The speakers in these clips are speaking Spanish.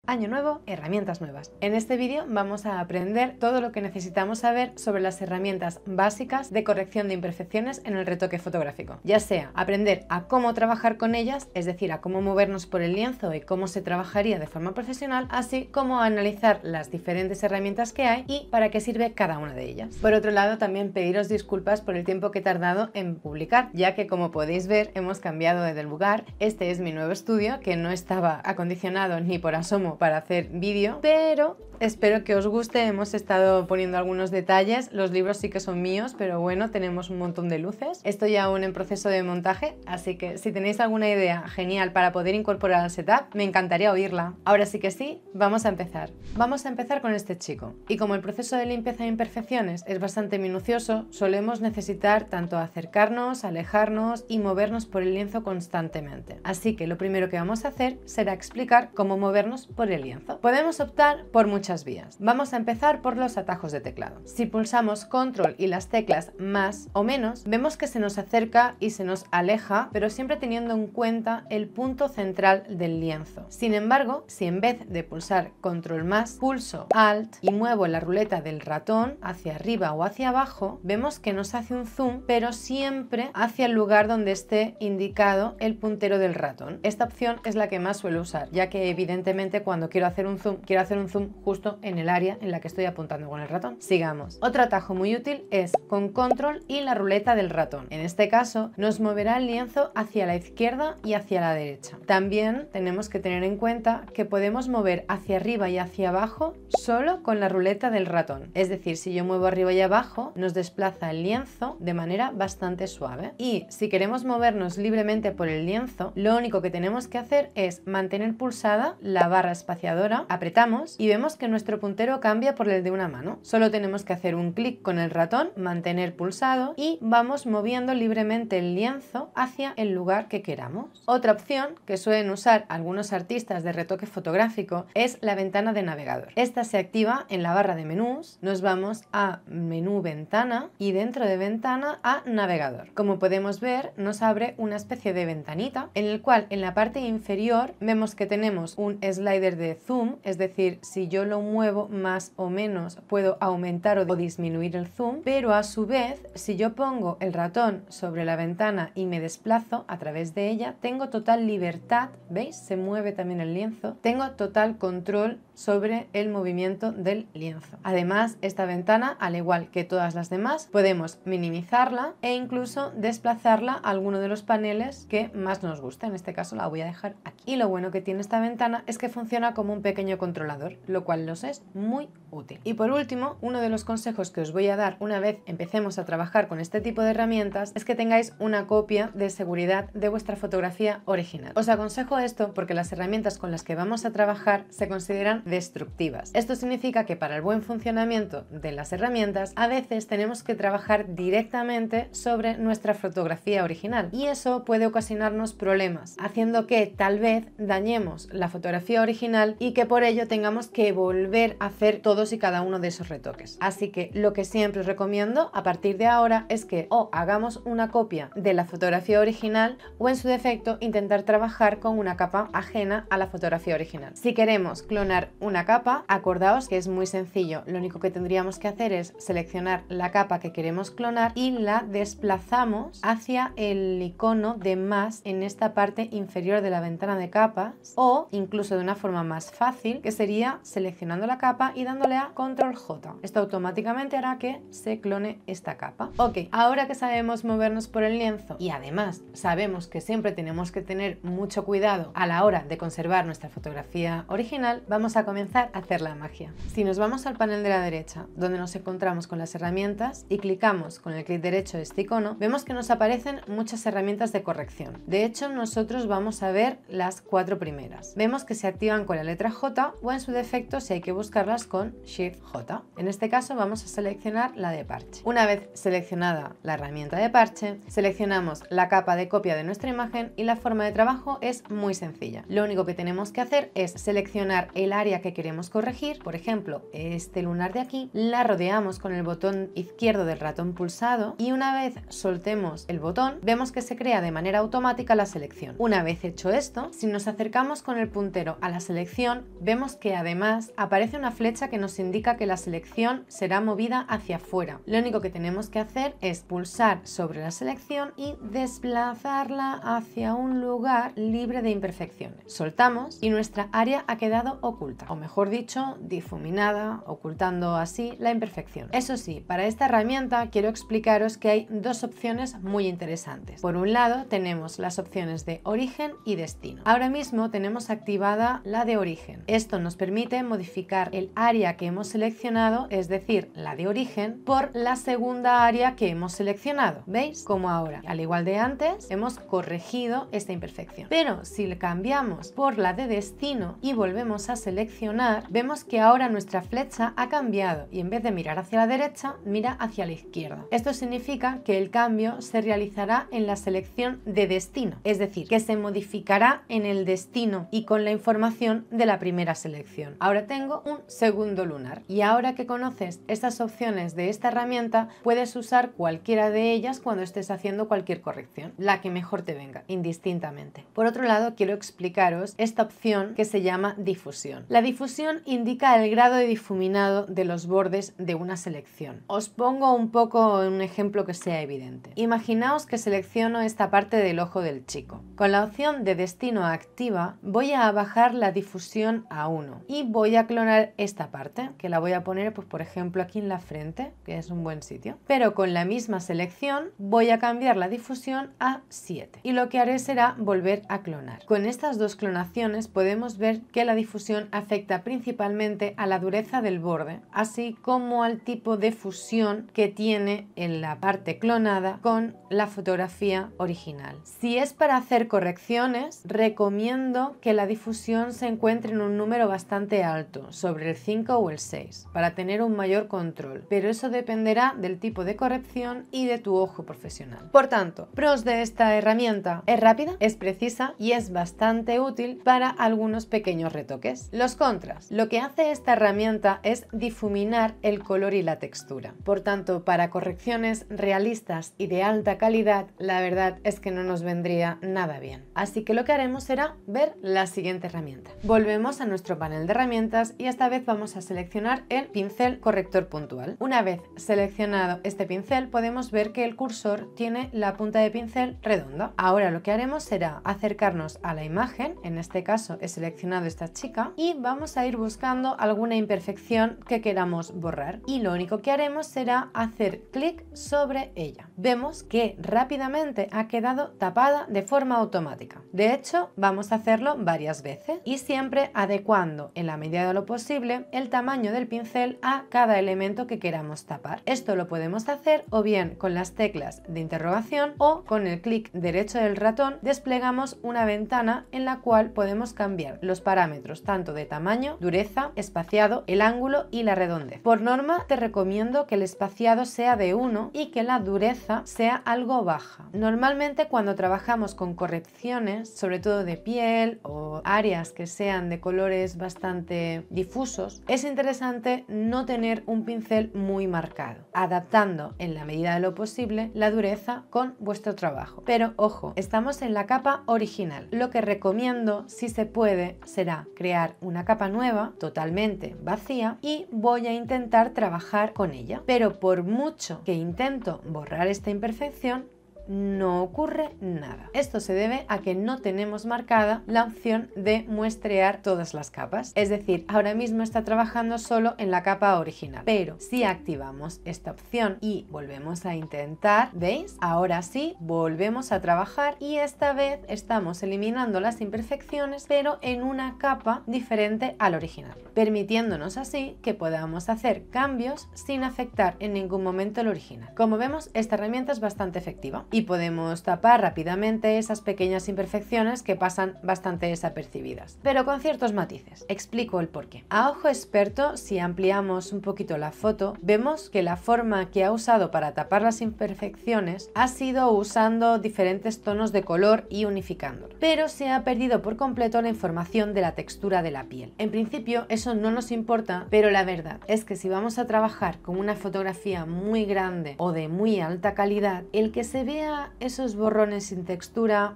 Año nuevo, herramientas nuevas. En este vídeo vamos a aprender todo lo que necesitamos saber sobre las herramientas básicas de corrección de imperfecciones en el retoque fotográfico. Ya sea aprender a cómo trabajar con ellas, es decir, a cómo movernos por el lienzo y cómo se trabajaría de forma profesional, así como a analizar las diferentes herramientas que hay y para qué sirve cada una de ellas. Por otro lado, también pediros disculpas por el tiempo que he tardado en publicar, ya que como podéis ver hemos cambiado de lugar. Este es mi nuevo estudio que no estaba acondicionado ni por asomo para hacer vídeo, pero espero que os guste. Hemos estado poniendo algunos detalles, los libros sí que son míos, pero bueno, tenemos un montón de luces. Estoy aún en proceso de montaje, así que si tenéis alguna idea genial para poder incorporar al setup, me encantaría oírla. Ahora sí que sí, vamos a empezar. Vamos a empezar con este chico. Y como el proceso de limpieza de imperfecciones es bastante minucioso, solemos necesitar tanto acercarnos, alejarnos y movernos por el lienzo constantemente. Así que lo primero que vamos a hacer será explicar cómo movernos por el lienzo. Podemos optar por muchas vías. Vamos a empezar por los atajos de teclado. Si pulsamos control y las teclas más o menos, vemos que se nos acerca y se nos aleja, pero siempre teniendo en cuenta el punto central del lienzo. Sin embargo, si en vez de pulsar control más, pulso alt y muevo la ruleta del ratón hacia arriba o hacia abajo, vemos que nos hace un zoom, pero siempre hacia el lugar donde esté indicado el puntero del ratón. Esta opción es la que más suelo usar, ya que evidentemente cuando quiero hacer un zoom justo en el área en la que estoy apuntando con el ratón. Sigamos. Otro atajo muy útil es con control y la ruleta del ratón. En este caso nos moverá el lienzo hacia la izquierda y hacia la derecha. También tenemos que tener en cuenta que podemos mover hacia arriba y hacia abajo solo con la ruleta del ratón. Es decir, si yo muevo arriba y abajo, nos desplaza el lienzo de manera bastante suave. Y si queremos movernos libremente por el lienzo, lo único que tenemos que hacer es mantener pulsada la barra espaciadora, apretamos y vemos que nuestro puntero cambia por el de una mano. Solo tenemos que hacer un clic con el ratón, mantener pulsado y vamos moviendo libremente el lienzo hacia el lugar que queramos. Otra opción que suelen usar algunos artistas de retoque fotográfico es la ventana de navegador. Esta se activa en la barra de menús, nos vamos a menú ventana y dentro de ventana a navegador. Como podemos ver, nos abre una especie de ventanita en el cual en la parte inferior vemos que tenemos un slider de zoom, es decir, si yo lo muevo más o menos puedo aumentar o disminuir el zoom, pero a su vez si yo pongo el ratón sobre la ventana y me desplazo a través de ella, tengo total libertad, ¿veis? Se mueve también el lienzo, tengo total control sobre el movimiento del lienzo. Además, esta ventana, al igual que todas las demás, podemos minimizarla e incluso desplazarla a alguno de los paneles que más nos gusta. En este caso la voy a dejar aquí. Y lo bueno que tiene esta ventana es que funciona como un pequeño controlador, lo cual nos es muy útil. Y por último, uno de los consejos que os voy a dar una vez empecemos a trabajar con este tipo de herramientas es que tengáis una copia de seguridad de vuestra fotografía original. Os aconsejo esto porque las herramientas con las que vamos a trabajar se consideran destructivas. Esto significa que para el buen funcionamiento de las herramientas a veces tenemos que trabajar directamente sobre nuestra fotografía original y eso puede ocasionarnos problemas, haciendo que tal vez dañemos la fotografía original y que por ello tengamos que volver a hacer todos y cada uno de esos retoques. Así que lo que siempre os recomiendo a partir de ahora es que o hagamos una copia de la fotografía original o en su defecto intentar trabajar con una capa ajena a la fotografía original. Si queremos clonar una capa, acordaos que es muy sencillo. Lo único que tendríamos que hacer es seleccionar la capa que queremos clonar y la desplazamos hacia el icono de más en esta parte inferior de la ventana de capas, o incluso de una forma más fácil, que sería seleccionando la capa y dándole a control J. Esto automáticamente hará que se clone esta capa. Ok, ahora que sabemos movernos por el lienzo y además sabemos que siempre tenemos que tener mucho cuidado a la hora de conservar nuestra fotografía original, vamos a comenzar a hacer la magia. Si nos vamos al panel de la derecha, donde nos encontramos con las herramientas y clicamos con el clic derecho de este icono, vemos que nos aparecen muchas herramientas de corrección. De hecho, nosotros vamos a ver las 4 primeras. Vemos que se activan con la letra J o en su defecto si hay que buscarlas con Shift J. En este caso vamos a seleccionar la de parche. Una vez seleccionada la herramienta de parche, seleccionamos la capa de copia de nuestra imagen y la forma de trabajo es muy sencilla. Lo único que tenemos que hacer es seleccionar el área que queremos corregir, por ejemplo, este lunar de aquí, la rodeamos con el botón izquierdo del ratón pulsado y una vez soltemos el botón, vemos que se crea de manera automática la selección. Una vez hecho esto, si nos acercamos con el puntero a la selección selección, vemos que además aparece una flecha que nos indica que la selección será movida hacia afuera. Lo único que tenemos que hacer es pulsar sobre la selección y desplazarla hacia un lugar libre de imperfecciones. Soltamos y nuestra área ha quedado oculta, o mejor dicho, difuminada, ocultando así la imperfección. Eso sí, para esta herramienta quiero explicaros que hay dos opciones muy interesantes. Por un lado tenemos las opciones de origen y destino. Ahora mismo tenemos activada la de origen. Esto nos permite modificar el área que hemos seleccionado, es decir, la de origen, por la segunda área que hemos seleccionado. ¿Veis? Como ahora. Al igual de antes, hemos corregido esta imperfección. Pero si le cambiamos por la de destino y volvemos a seleccionar, vemos que ahora nuestra flecha ha cambiado y en vez de mirar hacia la derecha, mira hacia la izquierda. Esto significa que el cambio se realizará en la selección de destino, es decir, que se modificará en el destino y con la información de la primera selección. Ahora tengo un segundo lunar y ahora que conoces estas opciones de esta herramienta, puedes usar cualquiera de ellas cuando estés haciendo cualquier corrección, la que mejor te venga, indistintamente. Por otro lado, quiero explicaros esta opción que se llama difusión. La difusión indica el grado de difuminado de los bordes de una selección. Os pongo un poco un ejemplo que sea evidente. Imaginaos que selecciono esta parte del ojo del chico. Con la opción de destino activa voy a bajar la difusión a 1 y voy a clonar esta parte, que la voy a poner pues, por ejemplo aquí en la frente, que es un buen sitio. Pero con la misma selección voy a cambiar la difusión a 7 y lo que haré será volver a clonar. Con estas dos clonaciones podemos ver que la difusión afecta principalmente a la dureza del borde, así como al tipo de fusión que tiene en la parte clonada con la fotografía original. Si es para hacer correcciones, recomiendo que la difusión se encuentre en un número bastante alto, sobre el 5 o el 6, para tener un mayor control, pero eso dependerá del tipo de corrección y de tu ojo profesional. Por tanto, pros de esta herramienta: es rápida, es precisa y es bastante útil para algunos pequeños retoques. Los contras: lo que hace esta herramienta es difuminar el color y la textura. Por tanto, para correcciones realistas y de alta calidad, la verdad es que no nos vendría nada bien. Así que lo que haremos será ver la siguiente herramienta. Volvemos a nuestro panel de herramientas y esta vez vamos a seleccionar el pincel corrector puntual. Una vez seleccionado este pincel, podemos ver que el cursor tiene la punta de pincel redonda. Ahora lo que haremos será acercarnos a la imagen, en este caso he seleccionado esta chica, y vamos a ir buscando alguna imperfección que queramos borrar y lo único que haremos será hacer clic sobre ella. Vemos que rápidamente ha quedado tapada de forma automática. De hecho, vamos a hacerlo varias veces y siempre adecuando en la medida de lo posible el tamaño del pincel a cada elemento que queramos tapar. Esto lo podemos hacer o bien con las teclas de interrogación o con el clic derecho del ratón desplegamos una ventana en la cual podemos cambiar los parámetros tanto de tamaño, dureza, espaciado, el ángulo y la redondez. Por norma te recomiendo que el espaciado sea de 1 y que la dureza sea algo baja. Normalmente cuando trabajamos con correcciones, sobre todo de piel o áreas que sean de colores bastante difusos, es interesante no tener un pincel muy marcado, adaptando en la medida de lo posible la dureza con vuestro trabajo. Pero ojo, estamos en la capa original. Lo que recomiendo, si se puede, será crear una capa nueva, totalmente vacía, y voy a intentar trabajar con ella. Pero por mucho que intento borrar esta imperfección, no ocurre nada. Esto se debe a que no tenemos marcada la opción de muestrear todas las capas. Es decir, ahora mismo está trabajando solo en la capa original. Pero si activamos esta opción y volvemos a intentar, ¿veis? Ahora sí, volvemos a trabajar y esta vez estamos eliminando las imperfecciones, pero en una capa diferente al original, permitiéndonos así que podamos hacer cambios sin afectar en ningún momento el original. Como vemos, esta herramienta es bastante efectiva y podemos tapar rápidamente esas pequeñas imperfecciones que pasan bastante desapercibidas, pero con ciertos matices. Explico el porqué. A ojo experto, si ampliamos un poquito la foto, vemos que la forma que ha usado para tapar las imperfecciones ha sido usando diferentes tonos de color y unificándolo, pero se ha perdido por completo la información de la textura de la piel. En principio eso no nos importa, pero la verdad es que si vamos a trabajar con una fotografía muy grande o de muy alta calidad, el que se vea esos borrones sin textura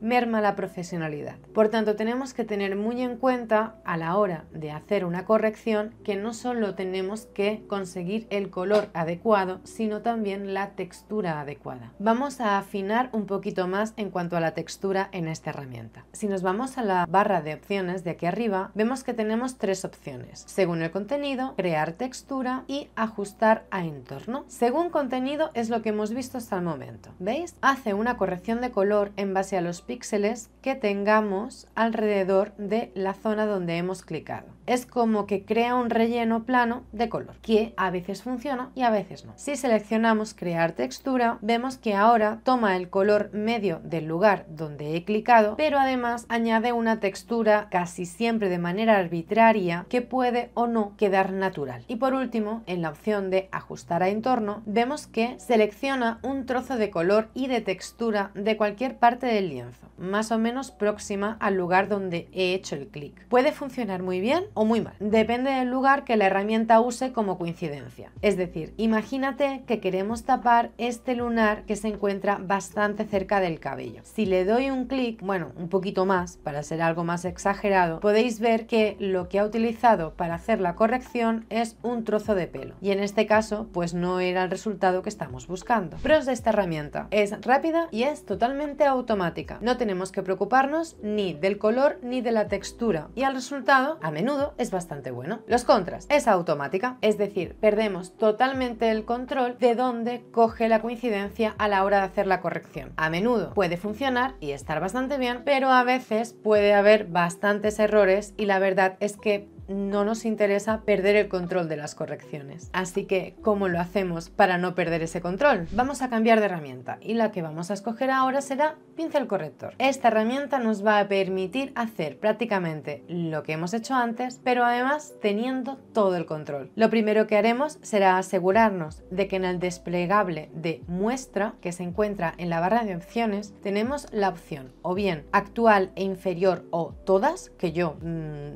merma la profesionalidad. Por tanto, tenemos que tener muy en cuenta a la hora de hacer una corrección que no solo tenemos que conseguir el color adecuado, sino también la textura adecuada. Vamos a afinar un poquito más en cuanto a la textura en esta herramienta. Si nos vamos a la barra de opciones de aquí arriba, vemos que tenemos tres opciones: según el contenido, crear textura y ajustar a entorno. Según contenido es lo que hemos visto hasta el momento. ¿Veis? Hace una corrección de color en base a los píxeles que tengamos alrededor de la zona donde hemos clicado. Es como que crea un relleno plano de color, que a veces funciona y a veces no. Si seleccionamos crear textura, vemos que ahora toma el color medio del lugar donde he clicado, pero además añade una textura casi siempre de manera arbitraria que puede o no quedar natural. Y por último, en la opción de ajustar a entorno, vemos que selecciona un trozo de color y de textura de cualquier parte del lienzo, más o menos próxima al lugar donde he hecho el clic. Puede funcionar muy bien o muy mal, depende del lugar que la herramienta use como coincidencia. Es decir, imagínate que queremos tapar este lunar que se encuentra bastante cerca del cabello. Si le doy un clic, bueno, un poquito más, para ser algo más exagerado, podéis ver que lo que ha utilizado para hacer la corrección es un trozo de pelo. Y en este caso, pues no era el resultado que estamos buscando. Pros de esta herramienta: es rápida y es totalmente automática. No tenemos que preocuparnos ni del color ni de la textura. Y el resultado, a menudo, es bastante bueno. Los contras: es automática, es decir, perdemos totalmente el control de dónde coge la coincidencia a la hora de hacer la corrección. A menudo puede funcionar y estar bastante bien, pero a veces puede haber bastantes errores y la verdad es que no nos interesa perder el control de las correcciones. Así que, ¿cómo lo hacemos para no perder ese control? Vamos a cambiar de herramienta y la que vamos a escoger ahora será pincel corrector. Esta herramienta nos va a permitir hacer prácticamente lo que hemos hecho antes, pero además teniendo todo el control. Lo primero que haremos será asegurarnos de que en el desplegable de muestra, que se encuentra en la barra de opciones, tenemos la opción o bien actual e inferior o todas, que yo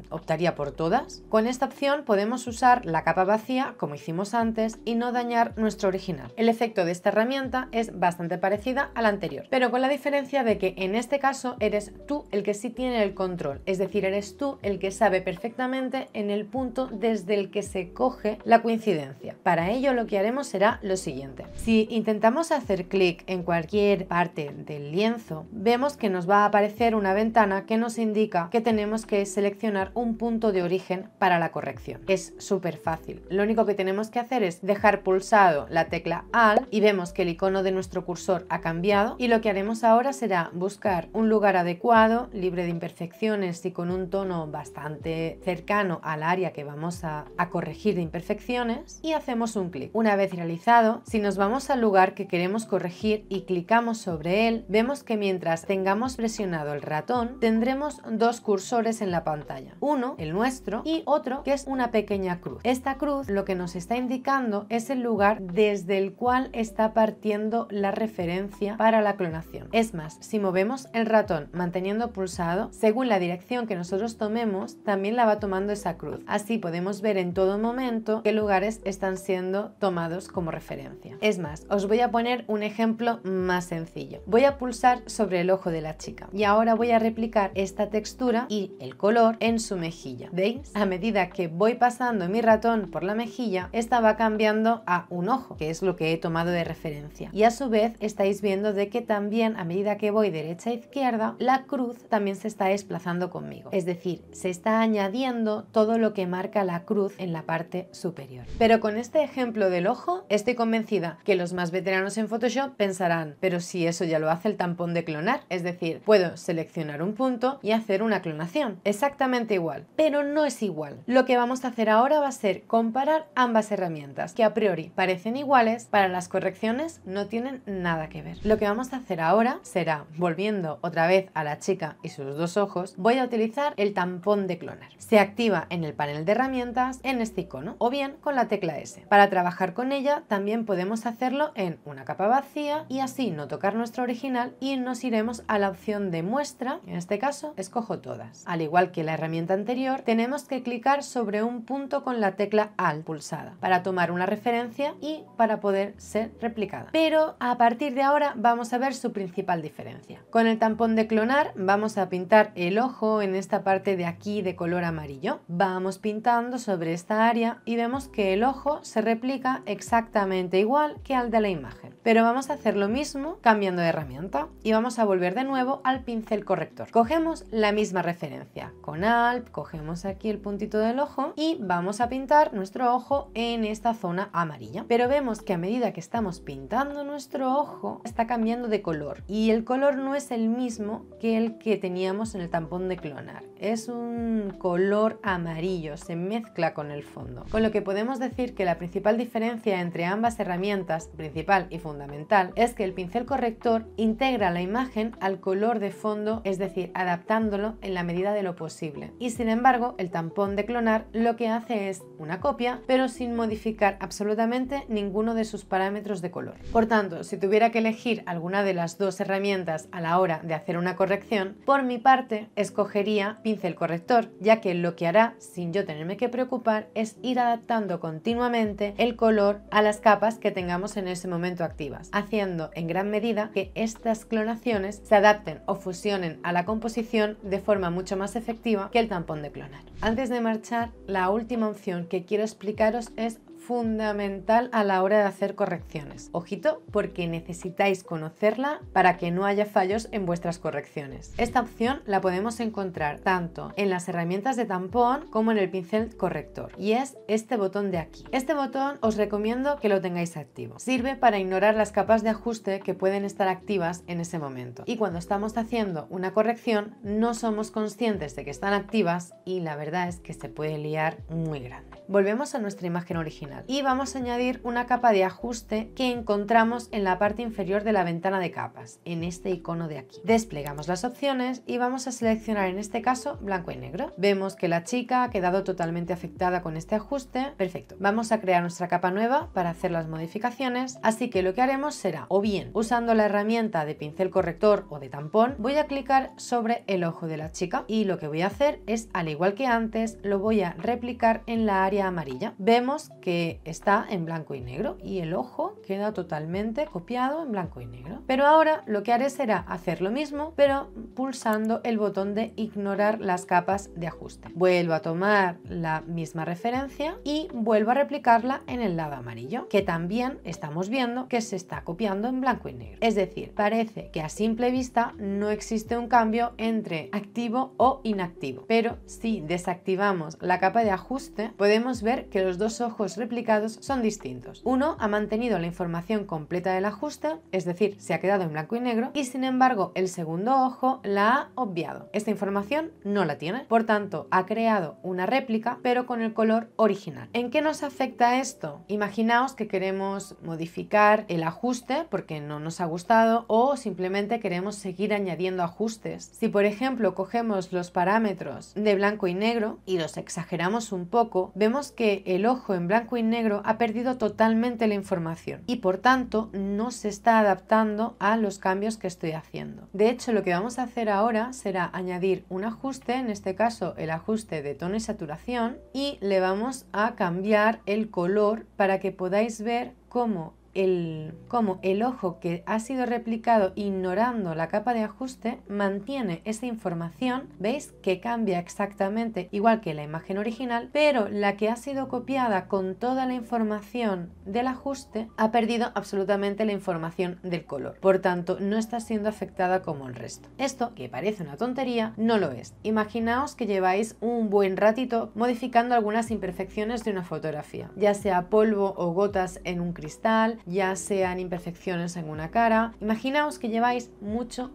optaría por todas. Con esta opción podemos usar la capa vacía como hicimos antes y no dañar nuestro original. El efecto de esta herramienta es bastante parecida a la anterior, pero con la diferencia de que en este caso eres tú el que sí tiene el control, es decir, eres tú el que sabe perfectamente en el punto desde el que se coge la coincidencia. Para ello lo que haremos será lo siguiente: si intentamos hacer clic en cualquier parte del lienzo, vemos que nos va a aparecer una ventana que nos indica que tenemos que seleccionar un punto de origen para la corrección. Es súper fácil. Lo único que tenemos que hacer es dejar pulsado la tecla Alt y vemos que el icono de nuestro cursor ha cambiado, y lo que haremos ahora será buscar un lugar adecuado, libre de imperfecciones y con un tono bastante cercano al área que vamos a corregir de imperfecciones, y hacemos un clic. Una vez realizado, si nos vamos al lugar que queremos corregir y clicamos sobre él, vemos que mientras tengamos presionado el ratón tendremos dos cursores en la pantalla, uno, el nuestro, y otro que es una pequeña cruz. Esta cruz lo que nos está indicando es el lugar desde el cual está partiendo la referencia para la clonación. Es más, si movemos el ratón manteniendo pulsado, según la dirección que nosotros tomemos, también la va tomando esa cruz. Así podemos ver en todo momento qué lugares están siendo tomados como referencia. Es más, os voy a poner un ejemplo más sencillo. Voy a pulsar sobre el ojo de la chica y ahora voy a replicar esta textura y el color en su mejilla. ¿Veis? A medida que voy pasando mi ratón por la mejilla, esta va cambiando a un ojo, que es lo que he tomado de referencia. Y a su vez estáis viendo de que también a medida que voy derecha a izquierda, la cruz también se está desplazando conmigo. Es decir, se está añadiendo todo lo que marca la cruz en la parte superior. Pero con este ejemplo del ojo, estoy convencida que los más veteranos en Photoshop pensarán: pero si eso ya lo hace el tampón de clonar, es decir, puedo seleccionar un punto y hacer una clonación. Exactamente igual, pero no es igual. Lo que vamos a hacer ahora va a ser comparar ambas herramientas, que a priori parecen iguales, para las correcciones no tienen nada que ver. Lo que vamos a hacer ahora será, volviendo otra vez a la chica y sus dos ojos, voy a utilizar el tampón de clonar. Se activa en el panel de herramientas en este icono, o bien con la tecla S. Para trabajar con ella también podemos hacerlo en una capa vacía y así no tocar nuestro original, y nos iremos a la opción de muestra. En este caso escojo todas. Al igual que la herramienta anterior, tenemos tenemos que clicar sobre un punto con la tecla Alt pulsada para tomar una referencia y para poder ser replicada. Pero a partir de ahora vamos a ver su principal diferencia. Con el tampón de clonar vamos a pintar el ojo en esta parte de aquí de color amarillo. Vamos pintando sobre esta área y vemos que el ojo se replica exactamente igual que al de la imagen. Pero vamos a hacer lo mismo cambiando de herramienta y vamos a volver de nuevo al pincel corrector. Cogemos la misma referencia. Con Alt cogemos aquí el puntito del ojo y vamos a pintar nuestro ojo en esta zona amarilla. Pero vemos que a medida que estamos pintando nuestro ojo está cambiando de color y el color no es el mismo que el que teníamos en el tampón de clonar. Es un color amarillo, se mezcla con el fondo. Con lo que podemos decir que la principal diferencia entre ambas herramientas, principal y fundamental, es que el pincel corrector integra la imagen al color de fondo, es decir, adaptándolo en la medida de lo posible. Y sin embargo, el tampón de clonar lo que hace es una copia, pero sin modificar absolutamente ninguno de sus parámetros de color. Por tanto, si tuviera que elegir alguna de las dos herramientas a la hora de hacer una corrección, por mi parte escogería pincel corrector, ya que lo que hará, sin yo tenerme que preocupar, es ir adaptando continuamente el color a las capas que tengamos en ese momento activas, haciendo en gran medida que estas clonaciones se adapten o fusionen a la composición de forma mucho más efectiva que el tampón de clonar. Antes de marchar, la última opción que quiero explicaros es fundamental a la hora de hacer correcciones. Ojito, porque necesitáis conocerla para que no haya fallos en vuestras correcciones. Esta opción la podemos encontrar tanto en las herramientas de tampón como en el pincel corrector y es este botón de aquí. Este botón os recomiendo que lo tengáis activo. Sirve para ignorar las capas de ajuste que pueden estar activas en ese momento y cuando estamos haciendo una corrección no somos conscientes de que están activas y la verdad es que se puede liar muy grande. Volvemos a nuestra imagen original y vamos a añadir una capa de ajuste que encontramos en la parte inferior de la ventana de capas, en este icono de aquí. Desplegamos las opciones y vamos a seleccionar en este caso blanco y negro. Vemos que la chica ha quedado totalmente afectada con este ajuste. Perfecto. Vamos a crear nuestra capa nueva para hacer las modificaciones, así que lo que haremos será o bien usando la herramienta de pincel corrector o de tampón, voy a clicar sobre el ojo de la chica y lo que voy a hacer es, al igual que antes, lo voy a replicar en la área amarilla. Vemos que está en blanco y negro y el ojo queda totalmente copiado en blanco y negro. Pero ahora lo que haré será hacer lo mismo, pero pulsando el botón de ignorar las capas de ajuste. Vuelvo a tomar la misma referencia y vuelvo a replicarla en el lado amarillo, que también estamos viendo que se está copiando en blanco y negro. Es decir, parece que a simple vista no existe un cambio entre activo o inactivo, pero si desactivamos la capa de ajuste podemos ver que los dos ojos replicados son distintos. Uno ha mantenido la información completa del ajuste, es decir, se ha quedado en blanco y negro, y sin embargo el segundo ojo la ha obviado. Esta información no la tiene, por tanto ha creado una réplica pero con el color original. ¿En qué nos afecta esto? Imaginaos que queremos modificar el ajuste porque no nos ha gustado o simplemente queremos seguir añadiendo ajustes. Si por ejemplo cogemos los parámetros de blanco y negro y los exageramos un poco, vemos que el ojo en blanco y negro ha perdido totalmente la información y por tanto no se está adaptando a los cambios que estoy haciendo. De hecho, lo que vamos a hacer ahora será añadir un ajuste, en este caso el ajuste de tono y saturación, y le vamos a cambiar el color para que podáis ver cómo el ojo que ha sido replicado ignorando la capa de ajuste mantiene esa información. ¿Veis que cambia exactamente igual que la imagen original? Pero la que ha sido copiada con toda la información del ajuste ha perdido absolutamente la información del color. Por tanto, no está siendo afectada como el resto. Esto, que parece una tontería, no lo es. Imaginaos que lleváis un buen ratito modificando algunas imperfecciones de una fotografía, ya sea polvo o gotas en un cristal, ya sean imperfecciones en una cara. Imaginaos que lleváis mucho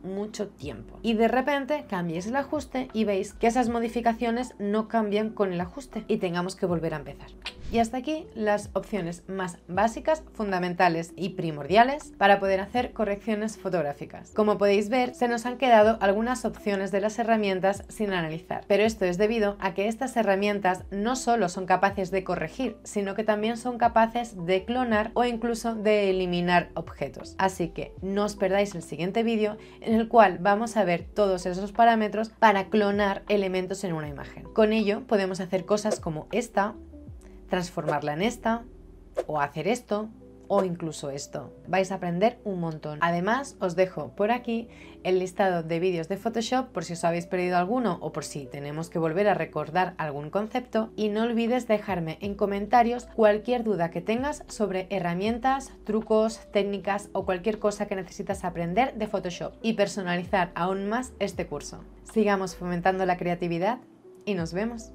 tiempo y de repente cambiéis el ajuste y veis que esas modificaciones no cambian con el ajuste y tengamos que volver a empezar. Y hasta aquí las opciones más básicas, fundamentales y primordiales para poder hacer correcciones fotográficas. Como podéis ver, se nos han quedado algunas opciones de las herramientas sin analizar, pero esto es debido a que estas herramientas no solo son capaces de corregir, sino que también son capaces de clonar o incluso de eliminar objetos. Así que no os perdáis el siguiente vídeo en el cual vamos a ver todos esos parámetros para clonar elementos en una imagen. Con ello podemos hacer cosas como esta, transformarla en esta, o hacer esto, o incluso esto. Vais a aprender un montón. Además, os dejo por aquí el listado de vídeos de Photoshop por si os habéis perdido alguno o por si tenemos que volver a recordar algún concepto. Y no olvides dejarme en comentarios cualquier duda que tengas sobre herramientas, trucos, técnicas o cualquier cosa que necesitas aprender de Photoshop y personalizar aún más este curso. Sigamos fomentando la creatividad y nos vemos.